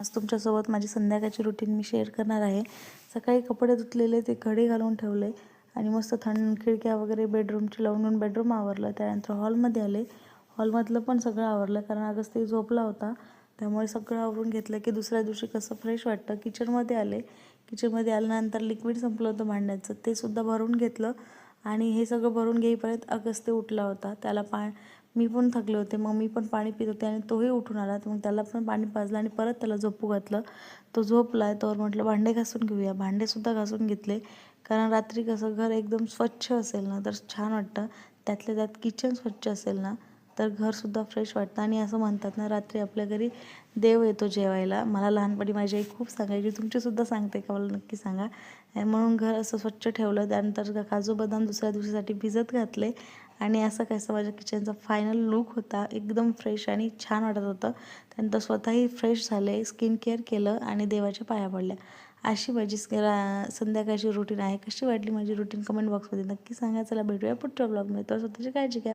आज तुमच्यासोबत माझी संध्याकाळची रुटीन मी शेअर करणार आहे. सकाळी कपडे धुतलेले ते घडी घालून ठेवले आणि मस्त थंड खिडक्या वगैरे बेडरूमची लावून बेडरूम आवरलं. त्यानंतर हॉलमध्ये आले. हॉलमधलं पण सगळं आवरलं कारण अगस्ती झोपला होता. त्यामुळे सगळं आवरून घेतलं की दुसऱ्या दिवशी कसं फ्रेश वाटतं. किचनमध्ये आले. किचनमध्ये आल्यानंतर लिक्विड संपलं होतं भांड्याचं, ते सुद्धा भरून घेतलं आणि हे सगळं भरून घेईपर्यंत अगस्ती उठला होता. त्याला मी पण थकले होते, मग मी पण पाणी पित होते आणि तोही उठून आला. मग त्याला पण पाणी पाजलं आणि परत त्याला झोपू घातलं. तो झोपला आहे तोवर म्हटलं भांडे घासून घेऊया. भांडेसुद्धा घासून घेतले कारण रात्री कसं घर एकदम स्वच्छ असेल ना तर छान वाटतं. त्यातल्या त्यात किचन स्वच्छ असेल ना तर घरसुद्धा फ्रेश वाटतं. आणि असं म्हणतात ना, रात्री आपल्या घरी देव येतो जेवायला. मला लहानपणी माझी आई खूप सांगायची, तुमचीसुद्धा सांगते का मला नक्की सांगा. म्हणून घर असं स्वच्छ ठेवलं. त्यानंतर काजू बदाम दुसऱ्या दिवशीसाठी भिजत घातले आणि असं कसं माझ्या किचनचा फायनल लूक होता. एकदम फ्रेश आणि छान वाटत होतं. त्यानंतर स्वतःही फ्रेश झाले, स्किन केअर केलं आणि देवाच्या पाया पडल्या. अशी माझी संध्याकाळची रुटीन आहे. कशी वाटली माझी रुटीन कमेंट बॉक्समध्ये नक्की सांगा. चला भेटूया पुढच्या ब्लॉगमध्ये. तर स्वतःची काळजी घ्या.